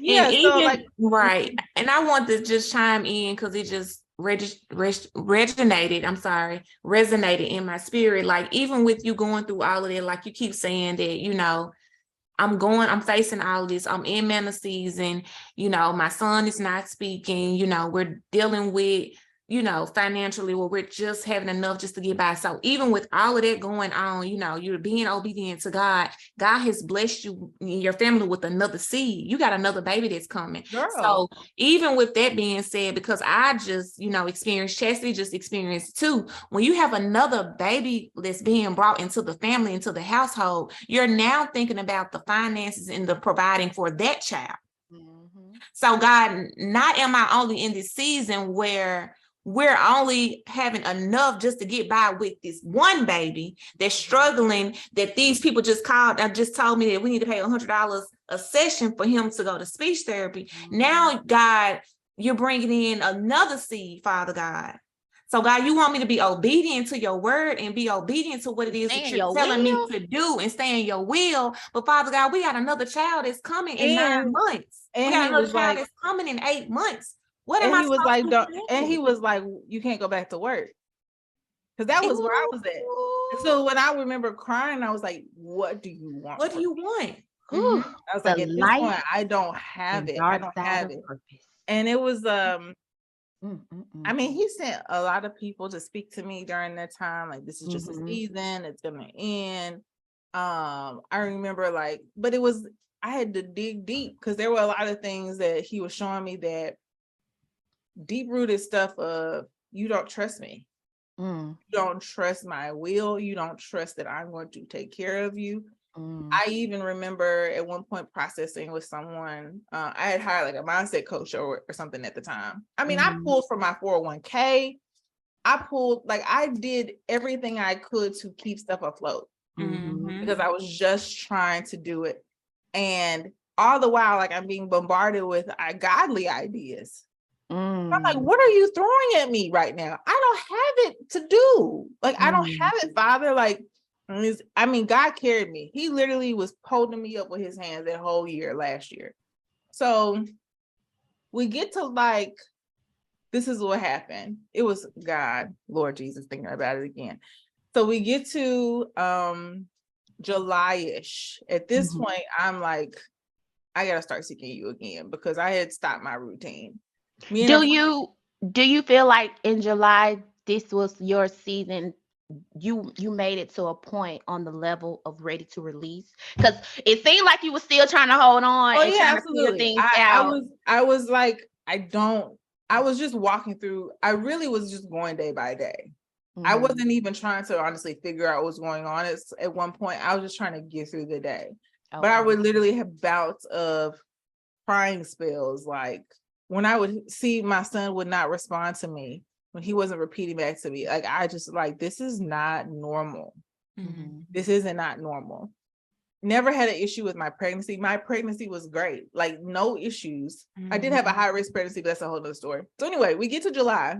And Yeah, so even like right, and I want to just chime in because it just resonated in my spirit. Like even with you going through all of that, like you keep saying that, I'm facing all this. I'm in mental season. My son is not speaking. We're dealing with, financially, where we're just having enough just to get by. So even with all of that going on, you're being obedient to God. God has blessed you and your family with another seed. You got another baby that's coming. girl. So even with that being said, because I just, experienced, Chastity just experienced too, when you have another baby that's being brought into the family, into the household, you're now thinking about the finances and the providing for that child. Mm-hmm. So God, not am I only in this season where we're only having enough just to get by with this one baby that's struggling, that these people just told me that we need to pay $100 a session for him to go to speech therapy. Mm-hmm. Now, God, you're bringing in another seed, Father God. So God, you want me to be obedient to your word and be obedient to what it is that you're telling me to do and stay in your will. But Father God, we got another child that's coming in 9 months. We got another child that's coming in 8 months. What am I supposed to do? And he was like, you can't go back to work. Because that was where I was at. So when I remember crying, I was like, what do you want? What do you want? Mm-hmm. I was like, at this point, I don't have it. I don't have it. And it was, I mean, he sent a lot of people to speak to me during that time. Like, this is just a season. It's going to end. I remember but I had to dig deep because there were a lot of things that he was showing me that deep-rooted stuff of, you don't trust me. You don't trust my will. You don't trust that I'm going to take care of you. I even remember at one point processing with someone. I had hired like a mindset coach or something at the time. I mean, I pulled from my 401k. I did everything I could to keep stuff afloat because I was just trying to do it. And all the while, I'm being bombarded with godly ideas. I'm like, what are you throwing at me right now? I don't have it to do. I don't have it, Father. God carried me. He literally was holding me up with his hands that whole year last year. So we get to this is what happened. It was God, Lord Jesus, thinking about it again. So we get to July-ish. At this point, I'm like, I gotta start seeking you again because I had stopped my routine. Do you feel like in July this was your season? You made it to a point on the level of ready to release, because it seemed like you were still trying to hold on and trying to figure things out. I was like, I was just walking through. I really was just going day by day. I wasn't even trying to honestly figure out what's going on. At one point, I was just trying to get through the day. Okay. But I would literally have bouts of crying spells, when I would see my son would not respond to me, when he wasn't repeating back to me. I just this is not normal. This isn't not normal. Never had an issue with my pregnancy. My pregnancy was great. No issues. I did have a high risk pregnancy, but that's a whole other story. So anyway, we get to July.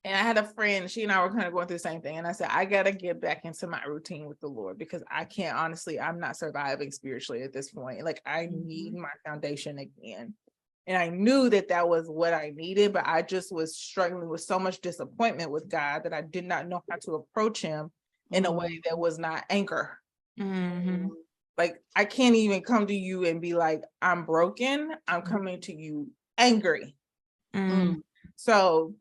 And I had a friend, she and I were kind of going through the same thing. And I said, I got to get back into my routine with the Lord because I can't, honestly, I'm not surviving spiritually at this point. I need my foundation again. And I knew that was what I needed, but I just was struggling with so much disappointment with God that I did not know how to approach him in a way that was not anchor. I can't even come to you and be like, I'm broken. I'm coming to you angry. So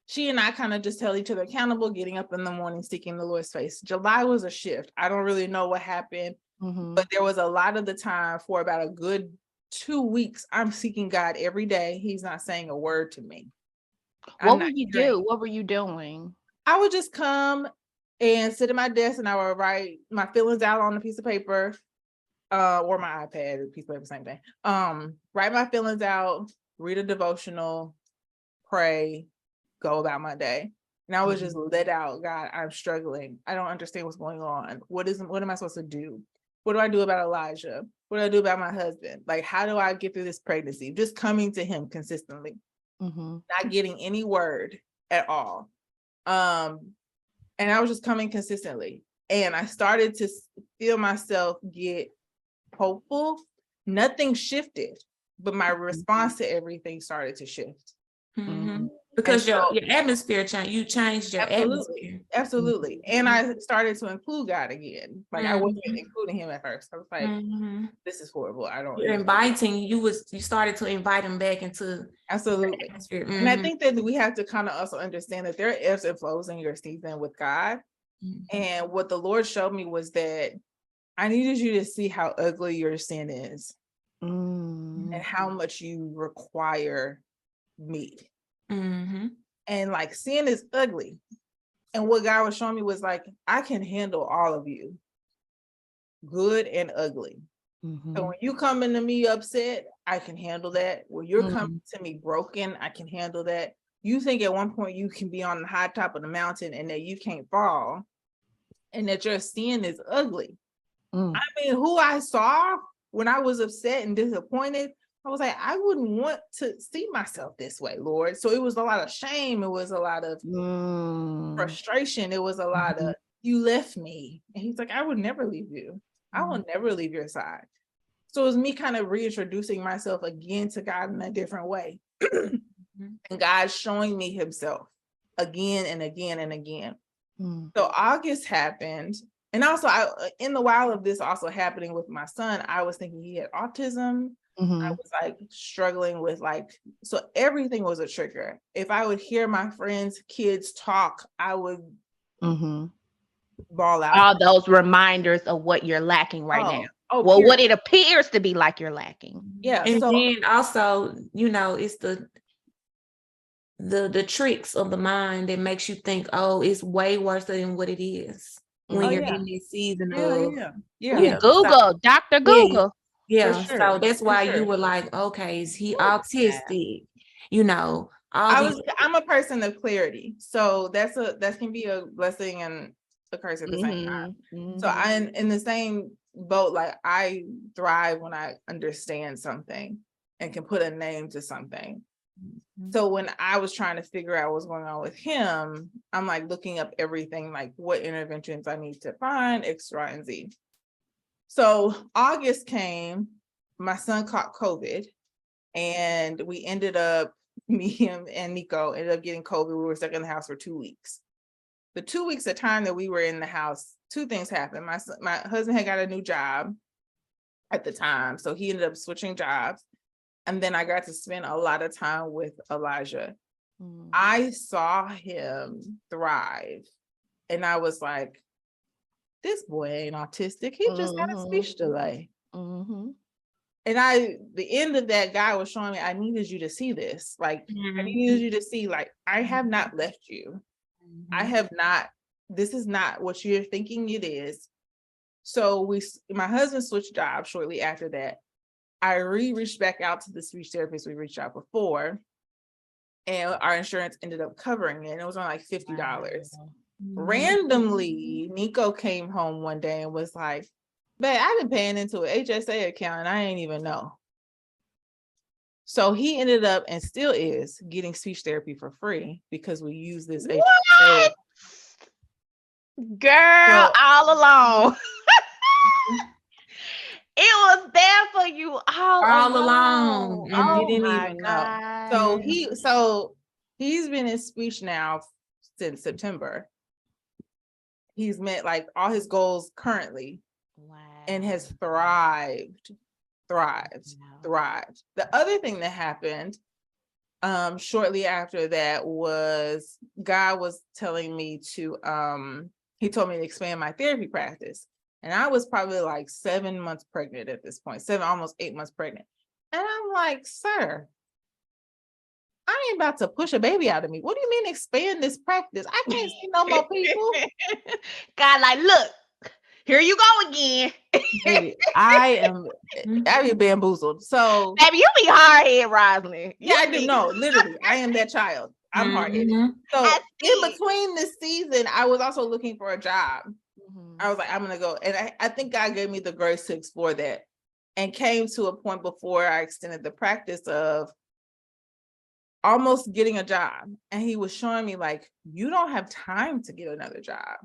she and I kind of just held each other accountable, getting up in the morning, seeking the Lord's face. July was a shift. I don't really know what happened, but there was a lot of the time for about a good 2 weeks, I'm seeking God every day. He's not saying a word to me. What would you do? What were you doing? I would just come and sit at my desk and I would write my feelings out on a piece of paper, or my iPad, a piece of paper, same thing. Write my feelings out, read a devotional, pray, go about my day. And I was just let out, God, I'm struggling. I don't understand what's going on. What am I supposed to do? What do I do about Elijah? What do I do about my husband? How do I get through this pregnancy? Just coming to him consistently, not getting any word at all. And I was just coming consistently. And I started to feel myself get hopeful, nothing shifted, but my response to everything started to shift. Mm-hmm. Because your atmosphere changed. You changed your atmosphere. Absolutely. And I started to include God again. Like I wasn't including him at first. I was like, this is horrible. I don't. You're inviting. You started to invite him back into. Absolutely. And I think that we have to kind of also understand that there are ebbs and flows in your season with God. And what the Lord showed me was that I needed you to see how ugly your sin is and how much you require me. And like sin is ugly. And what God was showing me was like, I can handle all of you, good and ugly. So when you come into me upset, I can handle that. When you're coming to me broken, I can handle that. You think at one point you can be on the high top of the mountain and that you can't fall and that your sin is ugly. I mean, who I saw when I was upset and disappointed, I was like, I wouldn't want to see myself this way, Lord. So it was a lot of shame. It was a lot of frustration. It was a lot of, you left me. And he's like, I would never leave you. I will never leave your side. So it was me kind of reintroducing myself again to God in a different way. And God showing me himself again and again and again. So August happened. And also, in the while of this also happening with my son, I was thinking he had autism. I was like struggling with so everything was a trigger. If I would hear my friends' kids talk, I would ball out. All those reminders of what you're lacking right now. Well, what it appears to be like you're lacking. Yeah. And then also, it's the tricks of the mind that makes you think, oh, it's way worse than what it is when you're in this season of Google, Dr. Google. Yeah. Sure. So that's why you were like, okay, is he autistic? I'm a person of clarity. So that can be a blessing and a curse at the same time. So I'm in the same boat. Like I thrive when I understand something and can put a name to something. So when I was trying to figure out what's going on with him, I'm like looking up everything, like what interventions I need to find, X, Y, and Z. So August came, my son caught COVID, and we ended up, me, him, and Nico ended up getting COVID. We were stuck in the house for 2 weeks. The 2 weeks of time that we were in the house, two things happened. My husband had got a new job at the time, so he ended up switching jobs. And then I got to spend a lot of time with Elijah. I saw him thrive. And I was like, this boy ain't autistic. He just got a speech delay. And the end of that, guy was showing me, I needed you to see this. Like, I needed you to see, like, I have not left you. I have not, this is not what you're thinking it is. So my husband switched jobs shortly after that. I reached back out to the speech therapist we reached out before, and our insurance ended up covering it. And it was only like $50. Wow. Randomly, Nico came home one day and was like, babe, I've been paying into an HSA account and I ain't even know. So he ended up, and still is, getting speech therapy for free because we use this HSA. Girl, all along. It was there for you all along. And didn't even know. So he's been in speech now since September. He's met like all his goals currently. Wow. And has thrived. The other thing that happened shortly after that was God was telling me to he told me to expand my therapy practice. And I was probably like 7 months pregnant at this point, almost 8 months pregnant. And I'm like, sir, I ain't about to push a baby out of me. What do you mean expand this practice? I can't see no more people. God, like, look, here you go again. Baby, I be bamboozled. So baby, you be hard-headed, Roslyn. Yeah, I do. No, literally, I am that child. I'm hard-headed. So in between this season, I was also looking for a job. I was like, I'm gonna go. And I think God gave me the grace to explore that, and came to a point before I extended the practice of almost getting a job. And he was showing me like, you don't have time to get another job.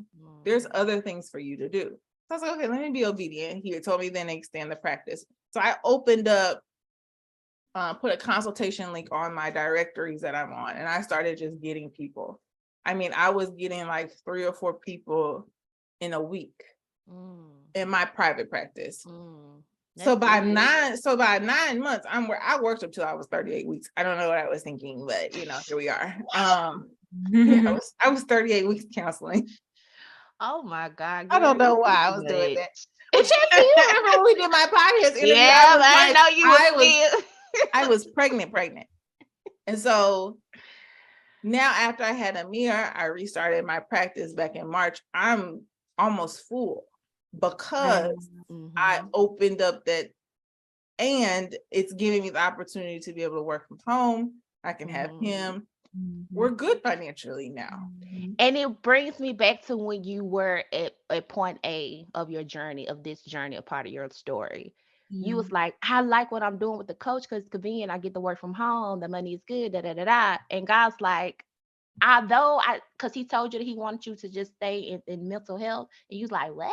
There's other things for you to do. So I was like, okay, let me be obedient. He had told me then to extend the practice. So I opened up, put a consultation link on my directories that I'm on, and I started just getting people. I mean, I was getting like 3 or 4 people in a week in my private practice. So by 9 months, I worked up till I was 38 weeks. I don't know what I was thinking, but here we are. I was 38 weeks counseling. Oh my God. I don't know why I was doing that. Well, Chelsea, you remember when we did my podcast interview? Yeah, I know you I was pregnant. And so now after I had Amir, I restarted my practice back in March. I'm almost full because I opened up that, and it's giving me the opportunity to be able to work from home. I can have him. We're good financially now. And it brings me back to when you were at point A of your journey, of this journey, a part of your story. You was like, I like what I'm doing with the coach because it's convenient. I get to work from home. The money is good, da da da da. And God's like, because he told you that he wanted you to just stay in mental health. And you was like, what?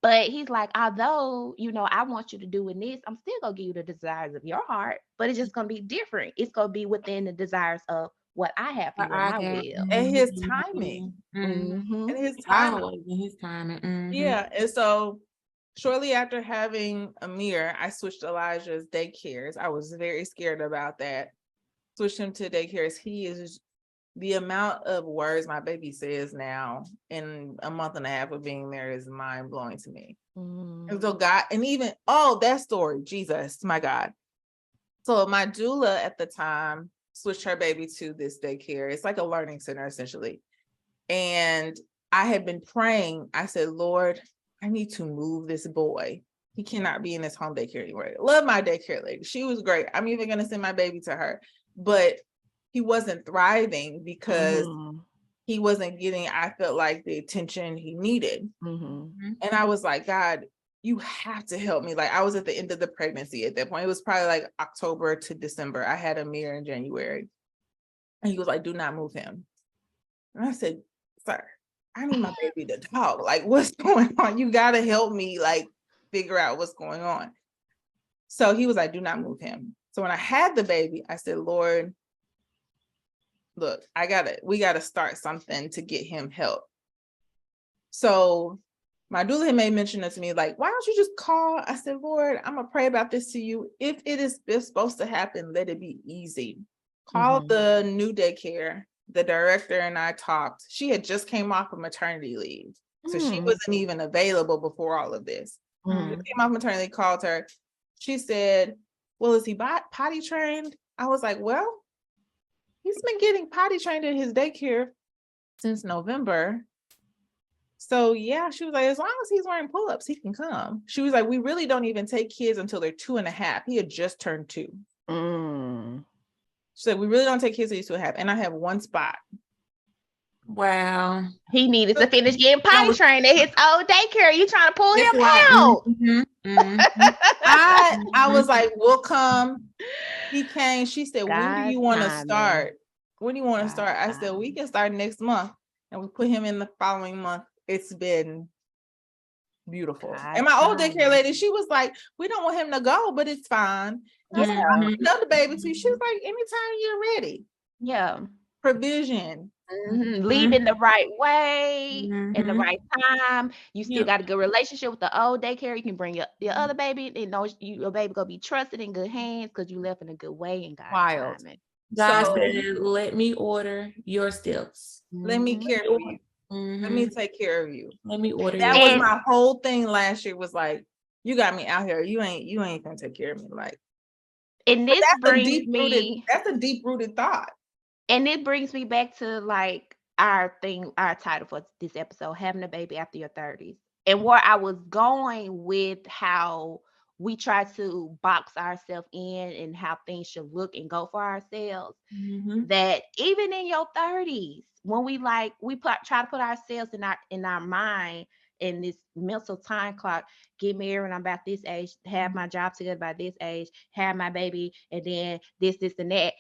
But he's like, although, I want you to do in this, I'm still going to give you the desires of your heart, but it's just going to be different. It's going to be within the desires of what I have for you in my will. And his timing. And his timing. Yeah. And so shortly after having Amir, I switched Elijah's daycares. I was very scared about that. Switched him to daycares. He is the amount of words my baby says now in a month and a half of being there is mind blowing to me. And so God, and even, that story, Jesus, my God. So my doula at the time switched her baby to this daycare. It's like a learning center essentially. And I had been praying. I said, Lord, I need to move this boy. He cannot be in this home daycare anymore. Love my daycare lady. She was great. I'm even going to send my baby to her. But he wasn't thriving because he wasn't getting, I felt like, the attention he needed. And I was like, God, you have to help me. Like, I was at the end of the pregnancy at that point. It was probably like October to December. I had Amir in January. And he was like, do not move him. And I said, sir, I need my baby to talk. Like, what's going on? You got to help me, like, figure out what's going on. So he was like, do not move him. So when I had the baby, I said, Lord, look, we got to start something to get him help. So my doula had made mention to me, like, why don't you just call? I said, Lord, I'm going to pray about this to you. If it is supposed to happen, let it be easy. Call the new daycare. The director and I talked. She had just came off of maternity leave. So she wasn't even available before all of this. She came off maternity leave, called her. She said, well, is he potty trained? I was like, well, he's been getting potty trained in his daycare since November. So yeah, she was like, as long as he's wearing pull-ups, he can come. She was like, we really don't even take kids until they're 2.5. He had just turned 2. She said, we really don't take kids until he's 2.5. And I have 1 spot. Wow. He needed to finish getting potty trained at his old daycare. You trying to pull him out? I was like, we'll come. He came. She said, when do you want to start? When do you want to start? I said, we can start next month. And we put him in the following month. It's been beautiful. And my old daycare lady, she was like, we don't want him to go, but it's fine. Another baby too. She was like, anytime you're ready. Yeah. Provision. Leaving the right way in the right time. You still got a good relationship with the old daycare. You can bring your other baby and know your baby gonna be trusted in good hands because you left in a good way and God's timing. God said, let me order your steps. Let me care for you. Let me take care of you. Let me order. That was my whole thing last year, was like, you got me out here. You ain't gonna take care of me. Like, and this brings me, that's a deep-rooted thought. And it brings me back to like our title for this episode, having a baby after your 30s. And where I was going with how we try to box ourselves in and how things should look and go for ourselves, that even in your 30s, when we try to put ourselves in our mind in this mental time clock, get married when I'm about this age, have my job together by this age, have my baby, and then this and that,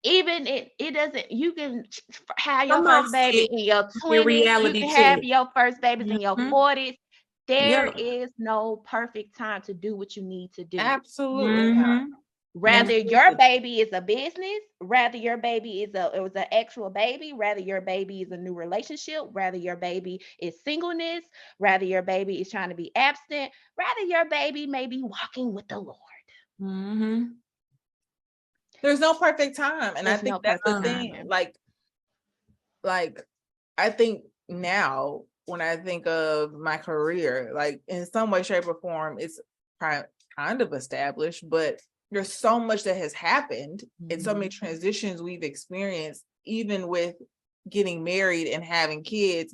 even it doesn't, you can have your first baby in your 20s, you can have your first babies in your 40s. There is no perfect time to do what you need to do. Absolutely not. Rather your baby is a business, rather your baby is it was an actual baby, rather your baby is a new relationship, rather your baby is singleness, rather your baby is trying to be absent, rather your baby may be walking with the Lord. There's no perfect time. And I think that's the thing. Like I think now when I think of my career, like in some way, shape, or form, it's kind of established, but there's so much that has happened and so many transitions we've experienced, even with getting married and having kids,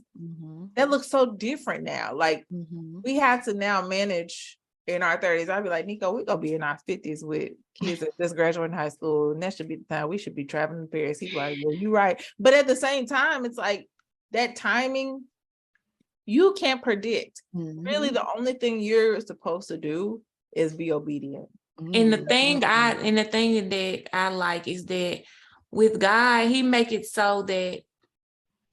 that looks so different now. Like we have to now manage in our 30s. I'd be like, Nico, we're gonna be in our 50s with kids that just graduating high school, and that should be the time we should be traveling to Paris. He's like, well, you're right. But at the same time, it's like that timing, you can't predict. Really, the only thing you're supposed to do is be obedient. And the thing that I like is that with God, he make it so that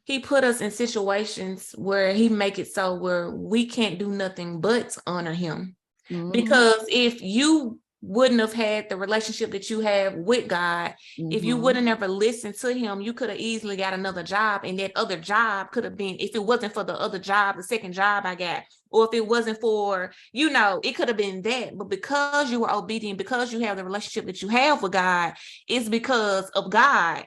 he put us in situations where he make it so where we can't do nothing but honor him. Because if you wouldn't have had the relationship that you have with God, if you wouldn't ever listened to him, you could have easily got another job, and that other job could have been, if it wasn't for the other job, the second job I got, or if it wasn't for, it could have been that. But because you were obedient, because you have the relationship that you have with God, it's because of God.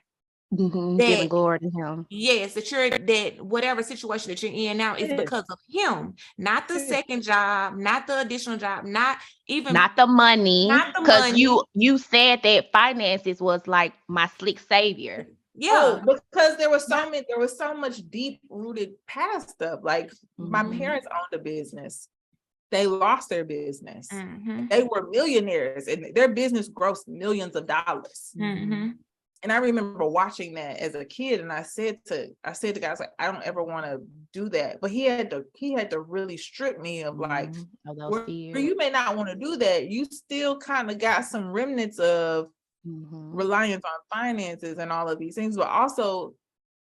Giving glory to him. Yes, that whatever situation that you're in now is because of him, not the second job, not the additional job, not the money. Because you said that finances was like my slick savior. Yeah, because there was so much deep rooted past stuff. Like my parents owned a business. They lost their business. They were millionaires, and their business grossed millions of dollars. And I remember watching that as a kid, and I said to guys, like, I don't ever want to do that. But he had to really strip me of like, where you may not want to do that, you still kind of got some remnants of reliance on finances and all of these things. But also,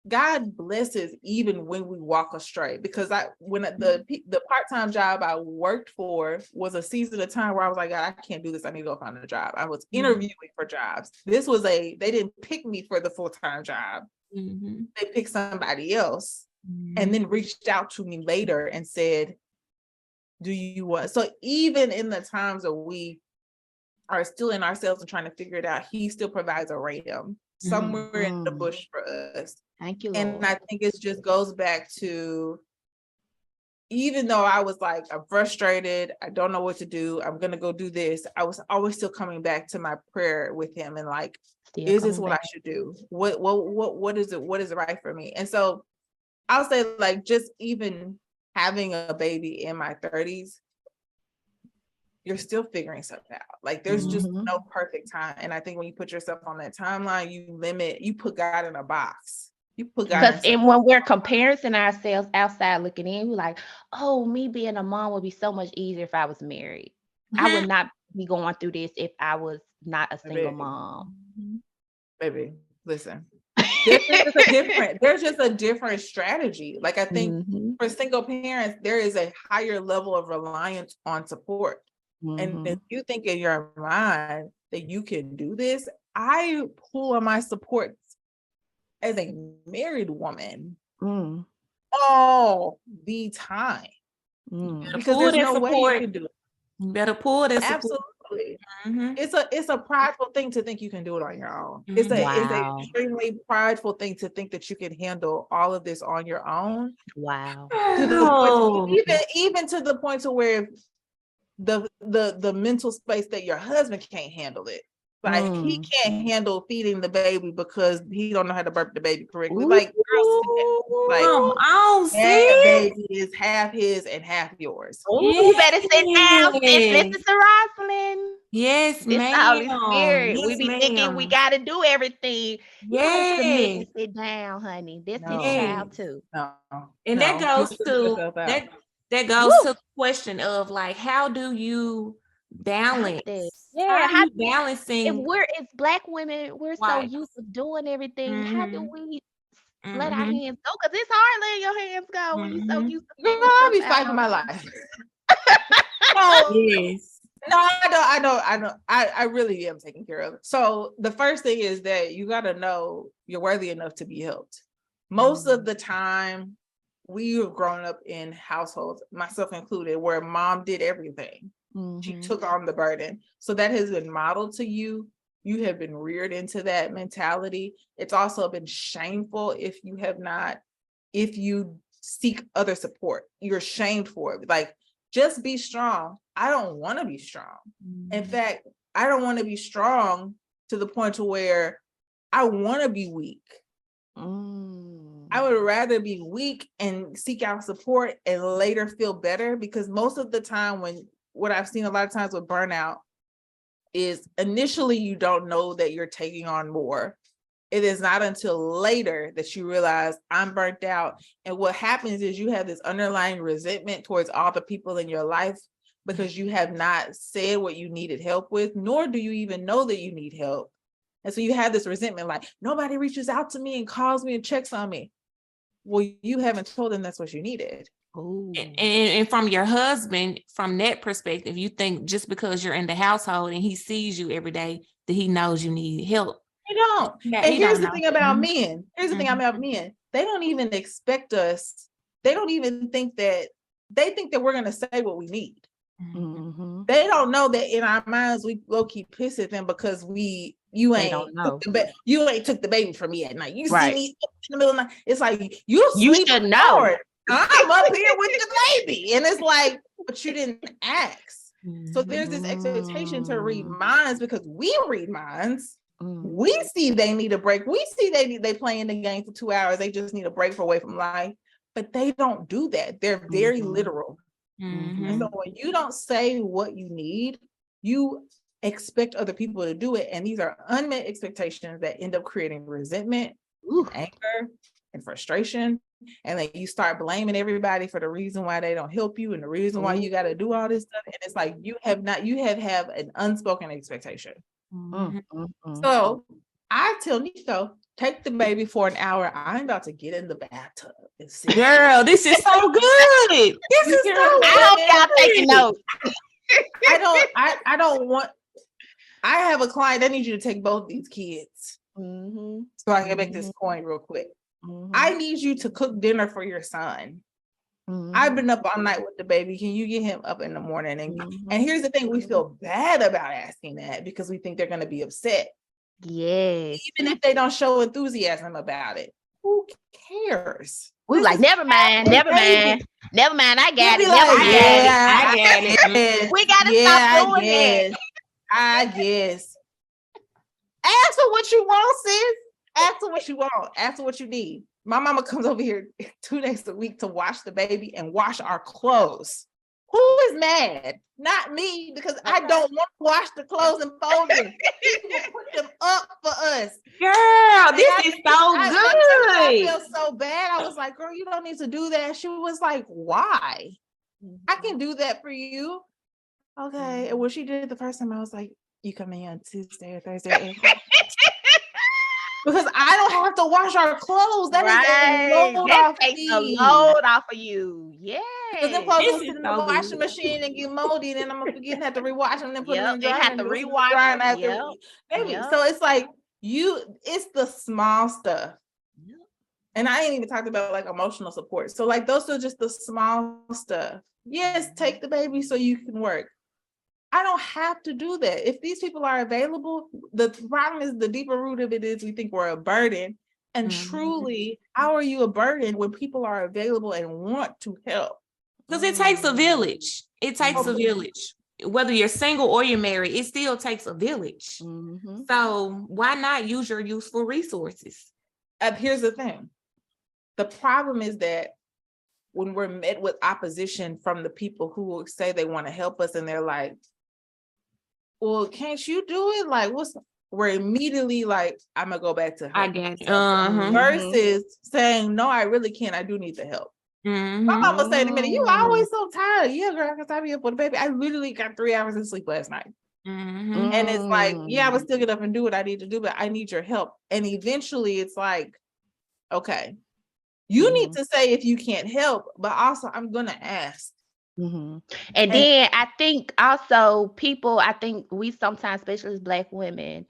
God blesses even when we walk astray. Because when the part-time job I worked for was a season of time where I was like, God, I can't do this. I need to go find a job. I was interviewing for jobs. They didn't pick me for the full-time job. They picked somebody else, and then reached out to me later and said, do you want? So even in the times that we are still in ourselves and trying to figure it out, he still provides a ram somewhere in the bush for us. Thank you, Lord. And I think it just goes back to, even though I was like, I'm frustrated, I don't know what to do, I'm gonna go do this, I was always still coming back to my prayer with him and like, is this what I should do? What is it? What is right for me? And so I'll say, like, just even having a baby in my 30s, you're still figuring stuff out. Like there's just no perfect time. And I think when you put yourself on that timeline, you put God in a box. Because when we're comparing ourselves outside looking in, we're like, oh, me being a mom would be so much easier if I was married. I would not be going through this if I was not a single mom. Baby, listen. There's just a different strategy. Like I think for single parents, there is a higher level of reliance on support. And if you think in your mind that you can do this, I pull on my support as a married woman all the time. Because there's no way you can do it. You better pull that support. Absolutely. It's a prideful thing to think you can do it on your own. It's an extremely prideful thing to think that you can handle all of this on your own. Wow. To the point, even to the point to where the mental space that your husband can't handle it. Like he can't handle feeding the baby because he don't know how to burp the baby correctly. Like, that baby is half his and half yours. You better sit down, sis. Listen to Roslyn. Yes, ma'am. It's the Holy Spirit. Yes, we be thinking we got to do everything. Yes. You submit and sit down, honey. This is child too. And that goes to that goes to the question of like, how do you balance? How do you balancing? If Black women, we're so used to doing everything. How do we let our hands go, because it's hard letting your hands go when you're so used to Girl, I be fighting my life. Yes. No, I really am taking care of it. So the first thing is that you got to know you're worthy enough to be helped. Most of the time, we have grown up in households, myself included, where mom did everything. She took on the burden. So that has been modeled to you. You have been reared into that mentality. It's also been shameful if you seek other support. You're shamed for it. Like, just be strong. I don't want to be strong. In fact, I don't want to be strong to the point to where I want to be weak. I would rather be weak and seek out support and later feel better, because most of the time what I've seen a lot of times with burnout is initially you don't know that you're taking on more. It is not until later that you realize I'm burnt out. And what happens is you have this underlying resentment towards all the people in your life because you have not said what you needed help with, nor do you even know that you need help. And so you have this resentment, like, nobody reaches out to me and calls me and checks on me. Well, you haven't told them that's what you needed. And from your husband, from that perspective, you think just because you're in the household and he sees you every day that he knows you need help. You don't. Yeah, and here's the thing about men. Here's the thing about men. They don't even expect us. They don't even think that. They think that we're going to say what we need. They don't know that in our minds we low-key piss at them because you ain't took the baby from me at night. You see me in the middle of the night. It's like you should know. I'm up here with the baby, and it's like, but you didn't ask. So there's this expectation to read minds because we read minds. We see they need a break. We see they playing the game for 2 hours. They just need a break away from life, but they don't do that. They're very literal. And so when you don't say what you need, you expect other people to do it. And these are unmet expectations that end up creating resentment, anger, and frustration. And then you start blaming everybody for the reason why they don't help you and the reason why you got to do all this stuff. And it's like you have an unspoken expectation. So I tell Nico, take the baby for an hour. I'm about to get in the bathtub and sit. Girl, this is so good. This is so good. I hope y'all taking notes. I don't want. I have a client that needs you to take both these kids. So I can make this point real quick. I need you to cook dinner for your son. I've been up all night with the baby. Can you get him up in the morning? And here's the thing, we feel bad about asking that because we think they're going to be upset. Yes. Even if they don't show enthusiasm about it. Who cares? We like, never mind. I got it. I got it. We got to stop doing it. I guess. Ask for what you want, sis. Ask for what you want. Ask for what you need. My mama comes over here 2 days a week to wash the baby and wash our clothes. Who is mad? Not me, because I don't want to wash the clothes and fold them. People put them up for us. Girl, this is so good. I feel so bad. I was like, girl, you don't need to do that. She was like, why? I can do that for you. Okay. And when she did it the first time, I was like, you come in on Tuesday or Thursday. Because I don't have to wash our clothes. That is a load off of you. Yeah. Because then clothes will sit in the washing machine and get moldy, and then I'm gonna forget and have to rewash them and then put them in the dryer. Have to rewash them. So it's like it's the small stuff. And I ain't even talked about like emotional support. So like those are just the small stuff. Yes, take the baby so you can work. I don't have to do that. If these people are available, the problem is the deeper root of it is we think we're a burden. And truly, how are you a burden when people are available and want to help? Because it takes a village. It takes a village. Whether you're single or you're married, it still takes a village. So why not use your useful resources? Here's the thing. The problem is that when we're met with opposition from the people who say they want to help us and they're like, well, can't you do it? Like, we're immediately like, I'm gonna go back to help. I get it. Versus saying, no, I really can't. I do need the help. My mama said to me, you always so tired. Yeah, girl, because I be up with the baby. I literally got 3 hours of sleep last night. And it's like, yeah, I would still get up and do what I need to do, but I need your help. And eventually it's like, okay, you need to say if you can't help, but also I'm gonna ask. And then I think also I think we sometimes, especially as Black women,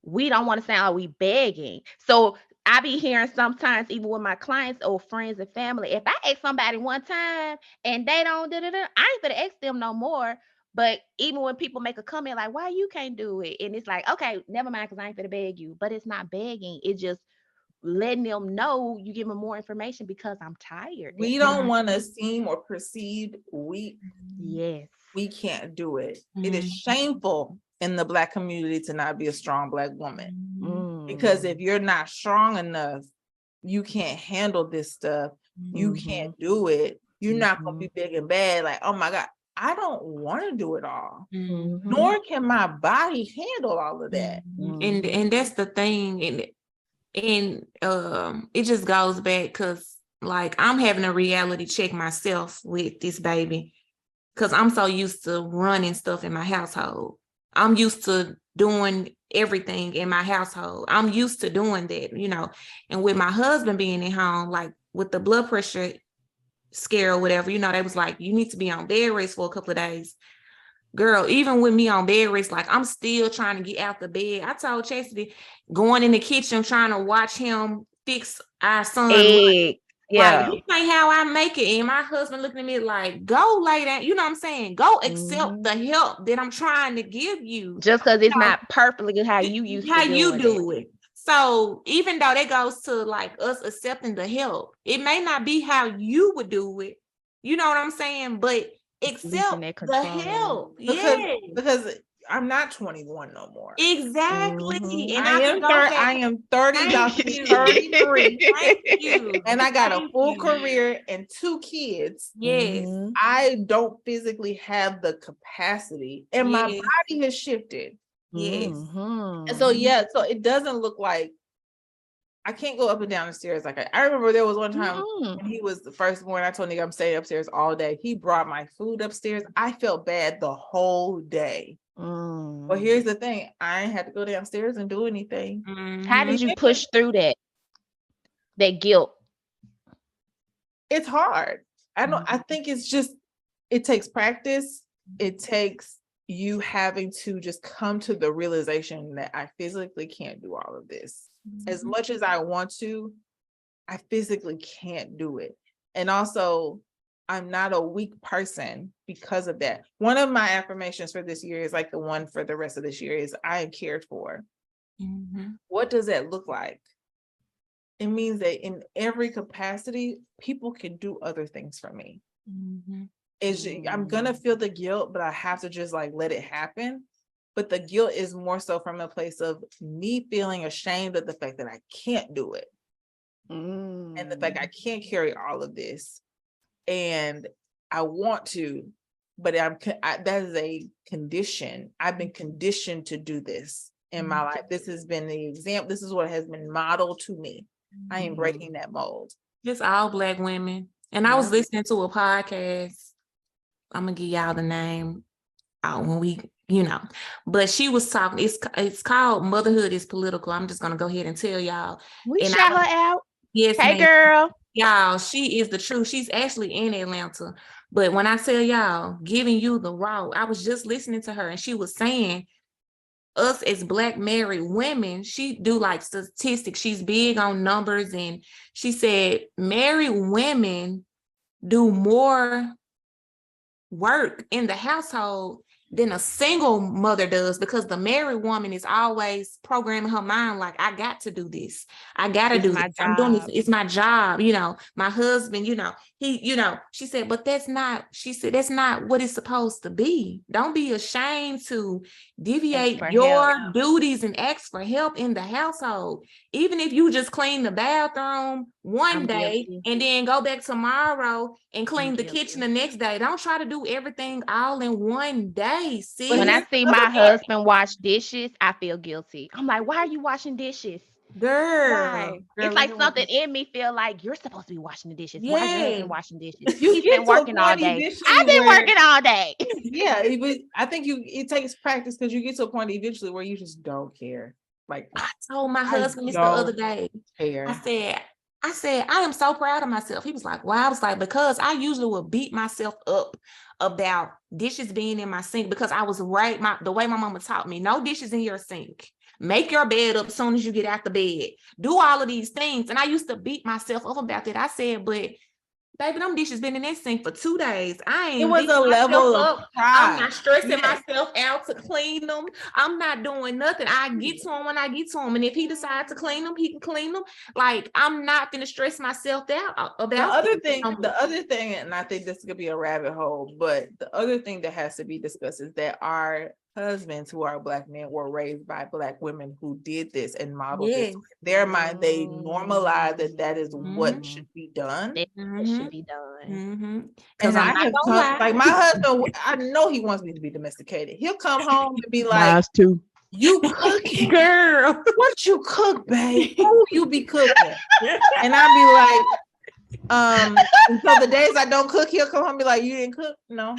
we don't want to sound like we begging. So I be hearing sometimes, even with my clients or friends and family, if I ask somebody one time and they don't I ain't gonna ask them no more. But even when people make a comment like, why you can't do it? And it's like, okay, never mind, because I ain't gonna beg you. But it's not begging. It's just letting them know you give them more information because I'm tired. We don't want to seem or perceived weak. Yes. We can't do it. It is shameful in the Black community to not be a strong Black woman. Because if you're not strong enough, you can't handle this stuff. You can't do it. You're not going to be big and bad. Like, oh my God, I don't want to do it all. Nor can my body handle all of that. And that's the thing. And it just goes back because like I'm having a reality check myself with this baby because I'm so used to running stuff in my household. I'm used to doing everything in my household. I'm used to doing that, you know. And with my husband being at home, like with the blood pressure scare or whatever, you know, they was like, you need to be on bed rest for a couple of days. Girl, even with me on bed rest, like I'm still trying to get out the bed. I told Chastity, going in the kitchen, trying to watch him fix our son. Yeah. Like, this ain't how I make it. And my husband looking at me like, go lay down. You know what I'm saying? Go accept the help that I'm trying to give you. Just because it's not perfectly how you used how to you do it. So even though that goes to like us accepting the help, it may not be how you would do it. You know what I'm saying? But accept the help. Because I'm not 21 no more. Exactly. And I am 30, about to be 33. Thank you. And I got a full career and 2 kids. Yes. I don't physically have the capacity and my body has shifted. Yes. And so, so it doesn't look like I can't go up and down the stairs. Like I remember there was one time when he was the firstborn, I told nigga I'm staying upstairs all day. He brought my food upstairs. I felt bad the whole day. Well, here's the thing. I ain't had to go downstairs and do anything. How did you push through that guilt? It's hard. I think it's just, it takes practice. It takes you having to just come to the realization that I physically can't do all of this. As much as I want to, I physically can't do it. And also, I'm not a weak person because of that. One of my affirmations for this year is like the one for the rest of this year is I am cared for. What does that look like? It means that in every capacity, people can do other things for me. I'm gonna feel the guilt, but I have to just like let it happen. But the guilt is more so from a place of me feeling ashamed of the fact that I can't do it. And the fact I can't carry all of this. And I want to, but that is a condition. I've been conditioned to do this in my life. This has been the example. This is what has been modeled to me. I am breaking that mold. Just all Black women. And I was listening to a podcast. I'm gonna give y'all the name when we, you know, but she was talking. It's called Motherhood is Political. I'm just gonna go ahead and tell y'all. We shout her out. Yes, hey girl. Y'all, she is the truth. She's actually in Atlanta. But when I tell y'all, giving you the raw, I was just listening to her and she was saying us as Black married women, she do like statistics. She's big on numbers. And she said married women do more work in the household than a single mother does, because the married woman is always programming her mind like, I got to do this. I got to do this. I'm doing this. It's my job. You know, my husband, you know, she said, but that's not what it's supposed to be. Don't be ashamed to deviate your duties and ask for help in the household. Even if you just clean the bathroom one day and then go back tomorrow and clean the kitchen the next day. Don't try to do everything all in one day. See? When I see my husband wash dishes, I feel guilty. I'm like, why are you washing dishes? Girl. It's like something in me feel like you're supposed to be washing the dishes. Why are your husband washing dishes? He's been working all day. I've been working all day. But I think it takes practice, because you get to a point eventually where you just don't care. Like I told my husband this the other day. Care. I said, I said, I am so proud of myself. He was like, wow. I was like, because I usually would beat myself up about dishes being in my sink because I was the way my mama taught me, no dishes in your sink. Make your bed up as soon as you get out the bed. Do all of these things. And I used to beat myself up about that. I said, but baby, them dishes been in that sink for 2 days. I ain't. It was a level of pride. I'm not stressing myself out to clean them. I'm not doing nothing. I get to him when I get to him, and if he decides to clean them, he can clean them. Like, I'm not gonna stress myself out about the other thing, and I think this could be a rabbit hole, but the other thing that has to be discussed is that our husbands who are Black men were raised by Black women who did this and modeled this. In their mind, they normalize that is what should be done. It should be done. Because I have like my husband, I know he wants me to be domesticated. He'll come home and be like, "You cooking, girl? What you cook, babe? Who you be cooking?" And I'll be like, so the days I don't cook, he'll come home and be like, "You didn't cook?" No.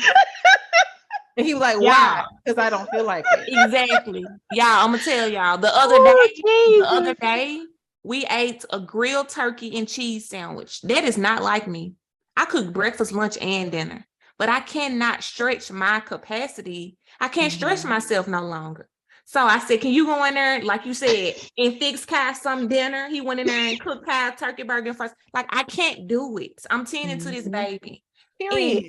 And he was like, why? Because I don't feel like it. Exactly. Y'all, I'm gonna tell y'all, the other day, we ate a grilled turkey and cheese sandwich. That is not like me. I cook breakfast, lunch, and dinner, but I cannot stretch my capacity. I can't stretch myself no longer. So I said, can you go in there, like you said, and fix Kai some dinner? He went in there and cooked Kai turkey burger first. Like, I can't do it. I'm tending to this baby. Period.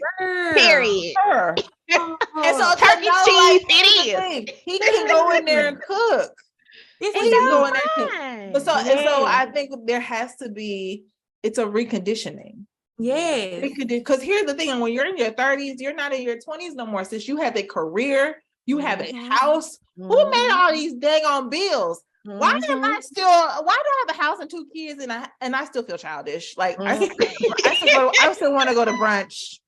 Sure. And so turkey cheese, it is. He can go in there and cook. He can go in there and cook. And so I think there has to be, it's a reconditioning. Yeah. Because here's the thing, when you're in your 30s, you're not in your 20s no more. Since you have a career, you have a house. Who made all these dang on bills? Why do I have a house and 2 kids and I still feel childish? Like I still want to go to brunch.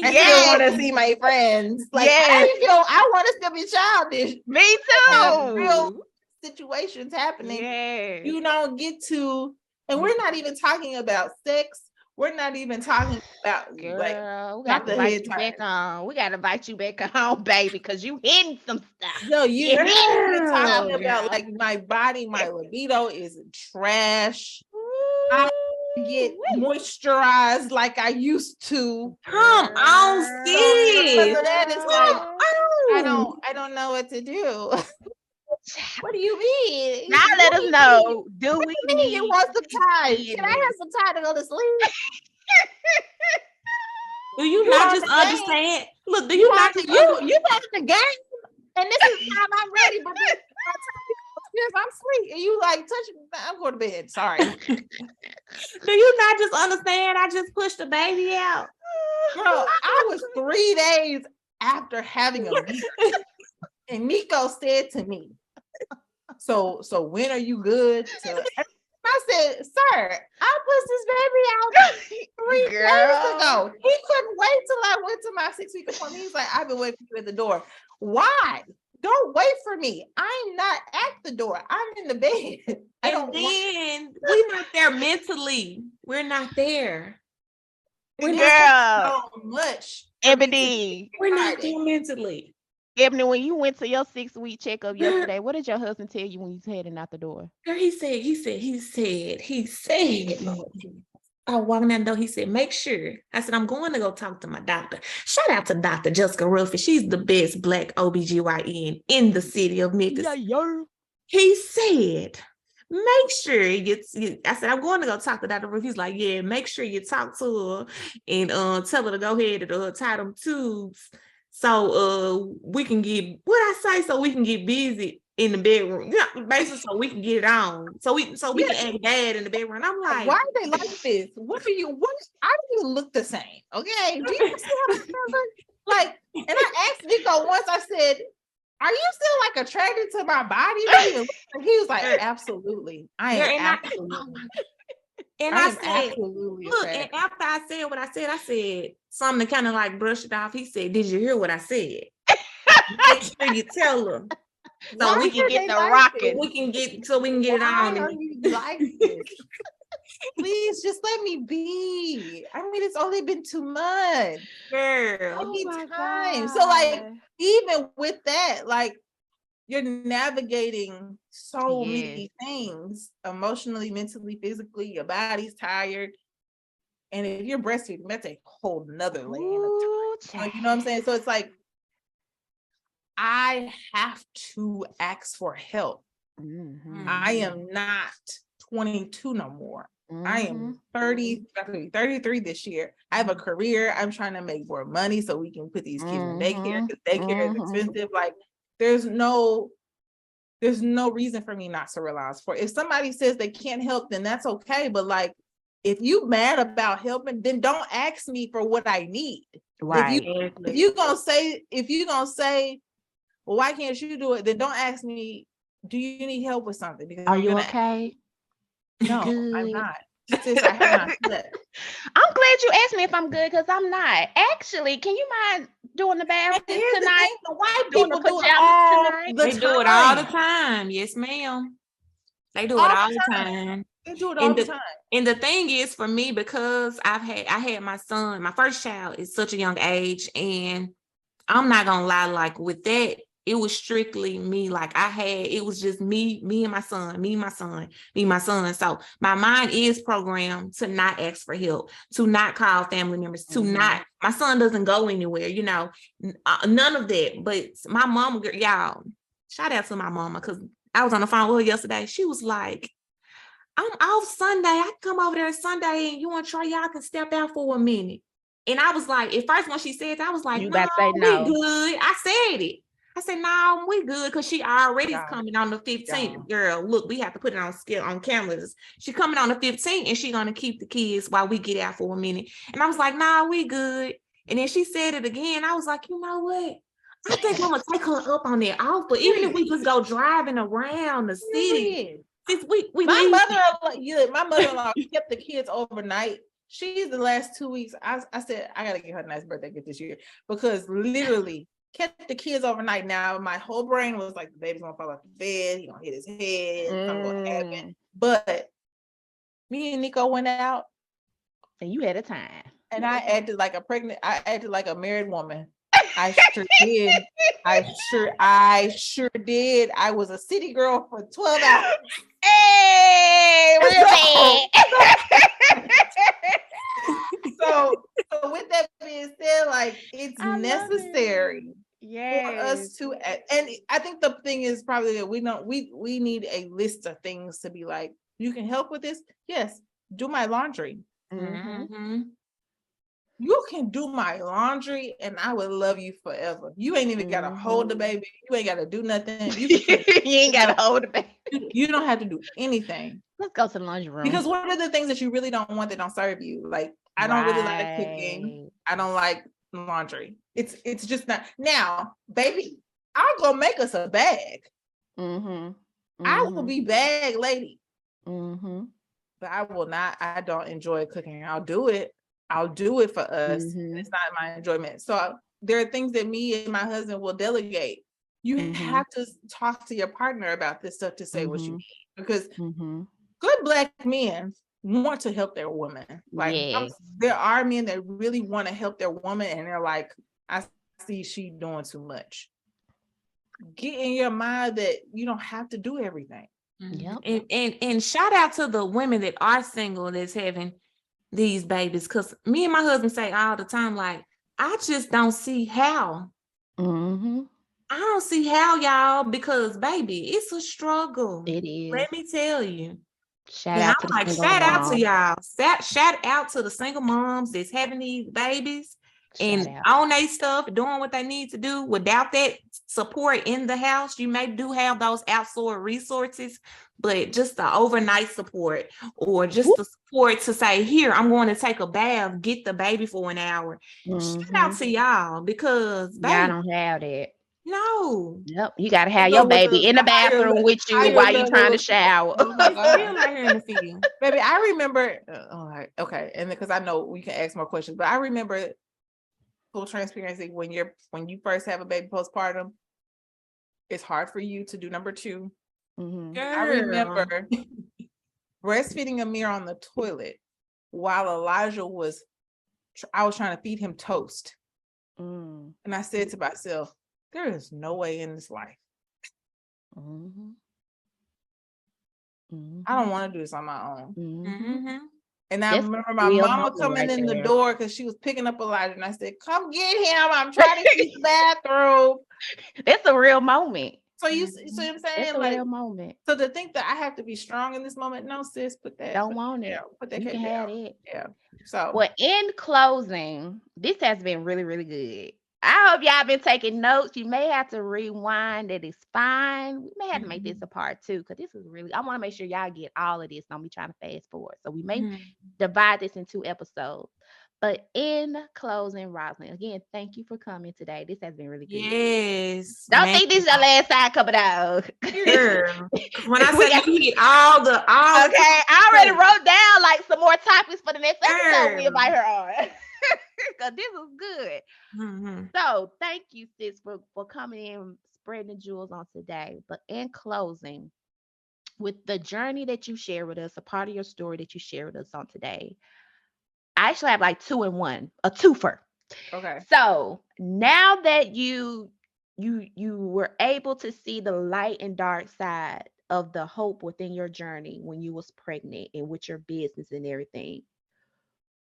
I still want to see my friends. Like I want to still be childish. Me too. Real situations happening. Yes. You don't get to, and we're not even talking about sex. We're not even talking about girl, like we got to invite you back on. We got to invite you back on, baby, because you hitting some stuff. No, you're not even talking about like my body, my libido is trash. I get moisturized like I used to. Come on, sis. Because of that, it's like I don't know what to do. What do you mean? Now let us know. Do we need you want some time? Can I have some time to go to sleep? Do you not just understand? Look, do you not just you back in the game? And this is time I'm ready, but by the time I'm asleep and you like touching me, I'm going to bed. Sorry. Do you not just understand? I just pushed the baby out. Bro, I was 3 days after having a baby. And Nico said to me, so when are you good to? I said, sir, I pushed this baby out 3 days ago. He couldn't wait till I went to my 6-week appointment. He's like, I've been waiting for you at the door. Why? Don't wait for me. I'm not at the door. I'm in the bed. We're not there mentally. We're not there. We're not so much. Ebony. We're not there mentally. Ebony, when you went to your 6-week checkup yesterday, what did your husband tell you when you was heading out the door? He said, I walked in that door, he said, make sure. I said, I'm going to go talk to my doctor. Shout out to Dr. Jessica Ruffy. She's the best Black OBGYN in the city of Memphis. He said, make sure I said, I'm going to go talk to Dr. Ruffy. He's like, yeah, make sure you talk to her and tell her to go ahead and tie them tubes. So we can get busy in the bedroom. Yeah, basically so we can get it on. So we can act bad in the bedroom. And I'm like, why are they like this? I don't even look the same. Okay. Do you see how this like, and I asked Nico once, I said, are you still like attracted to my body? He was like, absolutely. I am absolutely. And I said, look, and after I said what I said something to kind of like brush it off. He said, did you hear what I said? Make sure you tell them. So we can get the rocket. We can get it on. Are you like this? Please just let me be. I mean, it's only been 2 months. Girl. I need time. God. So like, even with that, like, you're navigating so many things emotionally, mentally, physically. Your body's tired. And if you're breastfeeding, that's a whole nother lane of time. You know what I'm saying? So it's like, I have to ask for help. I am not 22 no more. I am 30, 33 this year. I have a career. I'm trying to make more money so we can put these kids in daycare, because daycare is expensive. Like, there's no reason for me not to realize for. If somebody says they can't help, then that's okay. But like, if you mad about helping, then don't ask me for what I need. Right. If you gonna say, well, why can't you do it? Then don't ask me, do you need help with something? Because are you okay? No, I'm not. Sis, I have not slept. I'm glad you asked me if I'm good, because I'm not. Actually, can you mind doing the bathroom tonight? The white people do it all the time. They do it all the time. Yes, ma'am. They do it all the time. They do it all the time. And the thing is, for me, because I had my son, my first child is such a young age, and I'm not gonna lie, like with that, it was strictly me. Like it was just me and my son, me, my son. So my mind is programmed to not ask for help, to not call family members, to not, my son doesn't go anywhere, you know, none of that. But my mom, y'all, shout out to my mama, because I was on the phone with her yesterday. She was like, I'm off Sunday. I can come over there Sunday, and you want Troy, y'all can step out for a minute. And I was like, at first when she said that, I was like, no, we good. I said it. I said, no, we good, because she already is coming on the 15th. Girl, look, we have to put it on cameras. She's coming on the 15th, and she's going to keep the kids while we get out for a minute. And I was like, nah, we good. And then she said it again. I was like, you know what? I think I'm going to take her up on that offer, even if we just go driving around the city. My mother-in-law kept the kids overnight. She's the last 2 weeks. I said, I gotta get her a nice birthday gift this year, because literally kept the kids overnight. Now my whole brain was like, the baby's gonna fall off the bed, he gonna hit his head, something gonna happen. But me and Nico went out, and you had a time. And I acted like a married woman. I sure did. I sure did. I was a city girl for 12 hours. Hey, real bad. So with that being said, like, it's necessary for us to, and I think the thing is probably that we need a list of things to be like, you can help with this. Yes, do my laundry. You can do my laundry, and I would love you forever. You ain't even gotta hold the baby. You ain't gotta do nothing. You ain't gotta hold the baby. You don't have to do anything. Let's go to the laundry room. Because what are the things that you really don't want that don't serve you? Like, I don't really like cooking. I don't like laundry. It's just not. Now, baby, I'll go make us a bag. I will be bag lady. But I will not. I don't enjoy cooking. I'll do it for us. It's not my enjoyment. So there are things that me and my husband will delegate. You have to talk to your partner about this stuff to say what you need, because good Black men want to help their woman. Like, there are men that really want to help their woman, and they're like, I see she doing too much. Get in your mind that you don't have to do everything. And shout out to the women that are single that's having these babies, because me and my husband say all the time, like, I just don't see how. I don't see how, y'all, because baby, it's a struggle. It is. Let me tell you. Shout out to y'all. Shout out to the single moms that's having these babies and on their stuff, doing what they need to do. Without that support in the house, you may do have those outsourced resources, but just the overnight support, or just the support to say, here, I'm going to take a bath, get the baby for an hour. Shout out to y'all, because baby, y'all don't have that. No. Yep. You gotta have your baby in the bathroom with you while you're trying to shower. Baby, I remember. Okay, and because I know we can ask more questions, but I remember, full transparency, when you first have a baby postpartum, it's hard for you to do number 2. I remember breastfeeding Amir on the toilet while Elijah I was trying to feed him toast, and I said to myself, there is no way in this life Mm-hmm. I don't want to do this on my own. Mm-hmm. And I remember my mama coming in the door because she was picking up Elijah, and I said, "Come get him! I'm trying to use the bathroom." It's a real moment. So you see what I'm saying? It's a real moment. So to think that I have to be strong in this moment, no, sis, put that. Don't want it. Put that. You can have it. Yeah. So, well, in closing, this has been really, really good. I hope y'all been taking notes. You may have to rewind. It is fine. We may have to make this a part 2 because this is really, I want to make sure y'all get all of this. Don't be trying to fast forward. So we may divide this in 2 episodes. But in closing, Roslyn, again, thank you for coming today. This has been really good. Yes. Don't think this is your last time coming out. Girl. When I said you hit all okay, I already wrote down like some more topics for the next episode we invite her on. Because this was good. So thank you, sis, for coming in, spreading the jewels on today. But in closing, with the journey that you share with us, a part of your story that you share with us on today, I actually have like 2 in 1, a twofer. Okay. So now that you were able to see the light and dark side of the hope within your journey when you was pregnant and with your business and everything,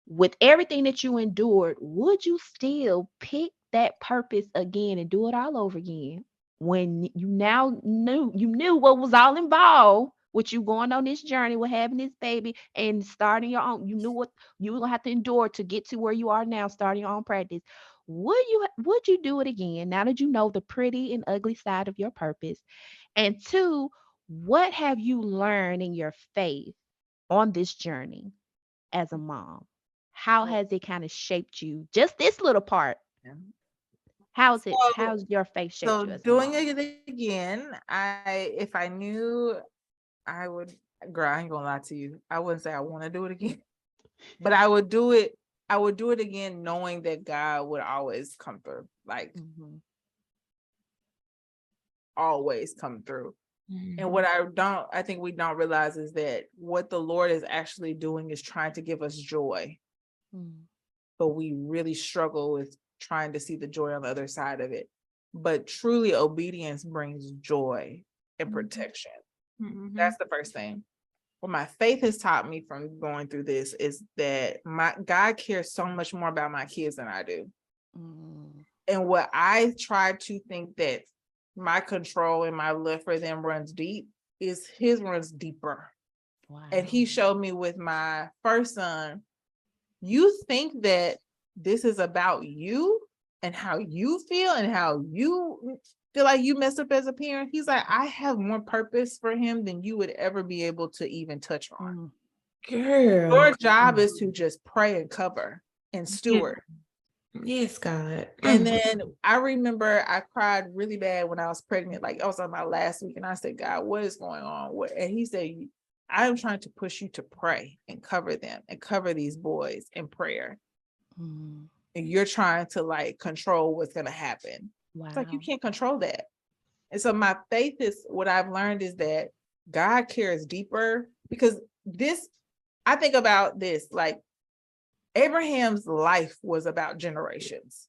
with everything that you endured, would you still pick that purpose again and do it all over again when you now knew what was all involved with you going on this journey with having this baby and starting your own? You knew what you were gonna have to endure to get to where you are now, starting your own practice. Would you do it again now that you know the pretty and ugly side of your purpose? And 2, what have you learned in your faith on this journey as a mom? How has it kind of shaped you? Just this little part. How's your faith shaped you as a mom? Doing it again, if I knew, I would, girl, I ain't gonna lie to you. I wouldn't say I want to do it again, but I would do it. I would do it again, knowing that God would always come through, like always come through. And what I think we don't realize is that what the Lord is actually doing is trying to give us joy. But we really struggle with trying to see the joy on the other side of it. But truly, obedience brings joy and protection. That's the first thing. What my faith has taught me from going through this is that God cares so much more about my kids than I do. And what I try to think that my control and my love for them runs deep is his runs deeper. Wow. And he showed me with my first son, you think that this is about you and how you feel and how you feel like you messed up as a parent. He's like, I have more purpose for him than you would ever be able to even touch on. Girl, your job is to just pray and cover and steward. Yes, God. And then I remember I cried really bad when I was pregnant. Like I was on my last week and I said, God, what is going on? And he said, I'm trying to push you to pray and cover them and cover these boys in prayer. And you're trying to like control what's going to happen. Wow. It's like, you can't control that. And so my faith is, what I've learned is that God cares deeper, because I think about this, like Abraham's life was about generations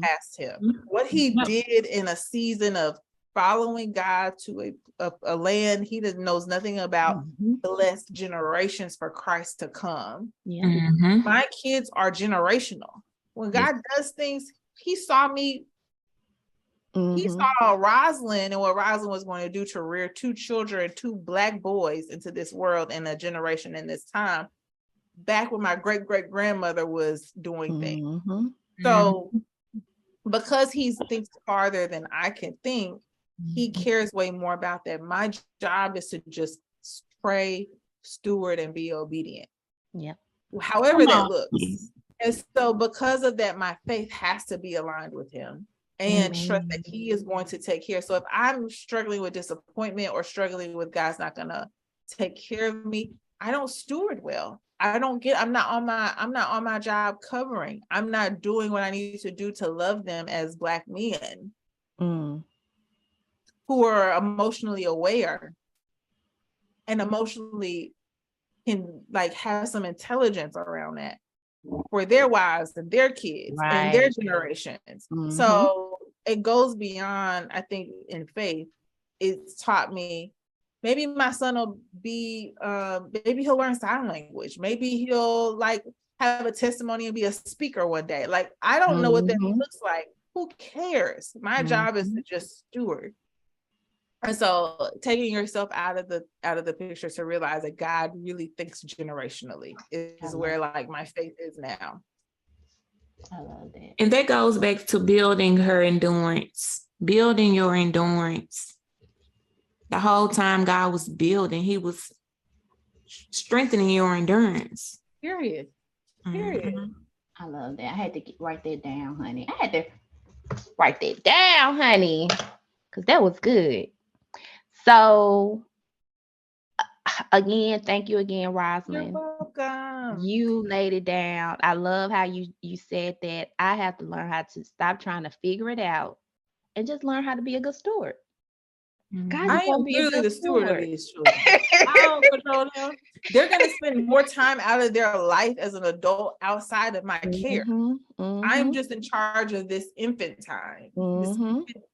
past him. What he did in a season of following God to a land he knows nothing about, blessed generations for Christ to come. My kids are generational. When God does things, he saw me. He saw Roslyn and what Roslyn was going to do to rear 2 children, 2 Black boys into this world in a generation in this time, back when my great-great-grandmother was doing things. So because he thinks farther than I can think, he cares way more about that. My job is to just pray, steward, and be obedient. Yeah. However that looks. And so because of that, my faith has to be aligned with him and trust that he is going to take care. So if I'm struggling with disappointment or struggling with God's not going to take care of me, I don't steward well. I'm not on my job covering. I'm not doing what I need to do to love them as Black men who are emotionally aware and emotionally can like have some intelligence around that for their wives and their kids and their generations. So it goes beyond, I think, in faith. it's taught me, maybe my son will be, maybe he'll learn sign language. Maybe he'll like have a testimony and be a speaker one day. Like, I don't know what that looks like. Who cares? My job is to just steward. And so taking yourself out of the picture to realize that God really thinks generationally is where like my faith is now. I love that. And that goes back to building her endurance, building your endurance. The whole time God was building, he was strengthening your endurance. Period. I love that. I had to write that down, honey. I had to write that down, honey, because that was good. So again, thank you again, Roslyn. You're welcome. You laid it down. I love how you said that. I have to learn how to stop trying to figure it out and just learn how to be a good steward. God, I am really the steward of these children. I don't control them. They're going to spend more time out of their life as an adult outside of my care. I'm just in charge of this infant time, this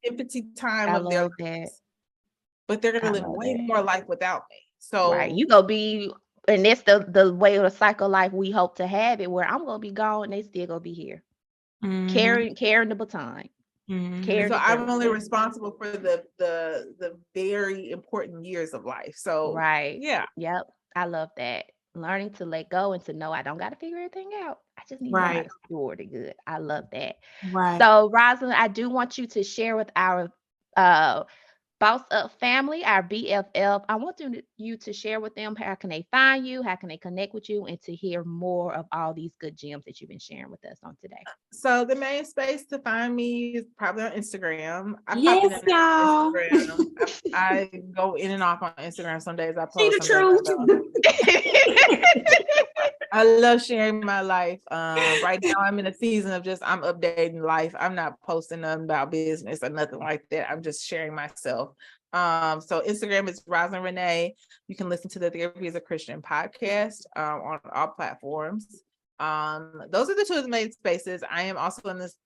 infancy time of their lives. But they're going to live way more life without me. So you gonna be, and that's the way of the cycle life we hope to have it, where I'm gonna be gone, they still gonna be here, carrying the baton. So I'm only responsible for the very important years of life. So yep, I love that. Learning to let go and to know I don't got to figure everything out. I just need to know how to steward it good. I love that. So Roslyn, I do want you to share with our Boss Up family, our BFF. I want you to share with them, how can they find you, how can they connect with you, and to hear more of all these good gems that you've been sharing with us on today. So the main space to find me is probably on Instagram. Yes, y'all. I go in and off on Instagram. Some days I post. See the truth. I love sharing my life. Right now I'm in a season of I'm updating life. I'm not posting nothing about business or nothing like that. I'm just sharing myself. So Instagram is Roslyn Renee. You can listen to the Therapy as a Christian podcast on all platforms. Those are the two of the main spaces. I am also in this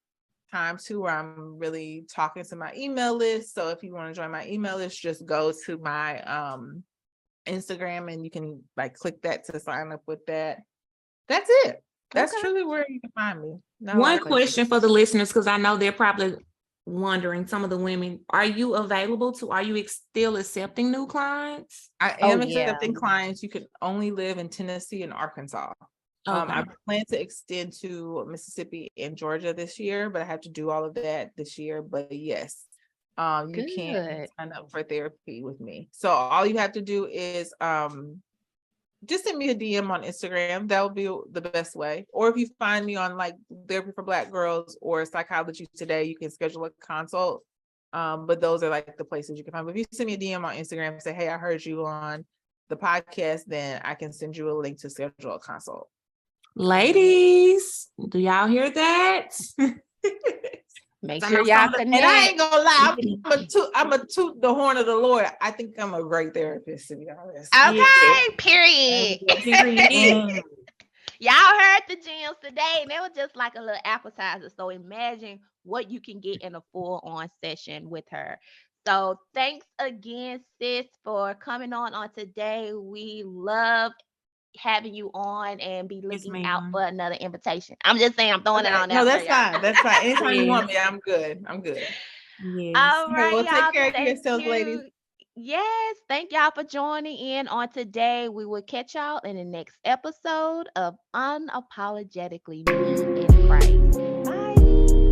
time too where I'm really talking to my email list. So if you want to join my email list, just go to my Instagram and you can like click that to sign up with that. That's it. That's truly where you can find me. One question for the listeners, because I know they're probably wondering, some of the women, are you still accepting new clients? I am accepting clients. You can only live in Tennessee and Arkansas. I plan to extend to Mississippi and Georgia this year, but I have to do all of that this year. But yes, you can sign up for therapy with me. So all you have to do is just send me a DM on Instagram. That would be the best way. Or if you find me on like Therapy for Black Girls or Psychology Today, you can schedule a consult. But those are like the places you can find. But if you send me a DM on Instagram and say, hey, I heard you on the podcast, then I can send you a link to schedule a consult. Ladies, do y'all hear that? Make sure y'all connect. And I ain't gonna lie, I'm a toot the horn of the Lord. I think I'm a great therapist, to be honest. Okay, period. Y'all heard the gems today, and they were just like a little appetizer. So imagine what you can get in a full-on session with her. So thanks again, sis, for coming on today. We love having you on and be looking out for another invitation. I'm just saying, I'm throwing it on there. No, that's fine. That's fine. Anytime you want me, I'm good. Yes. All right, well, y'all. Take care of yourselves, ladies. Yes, thank y'all for joining in on today. We will catch y'all in the next episode of Unapologetically Me in Christ. Bye.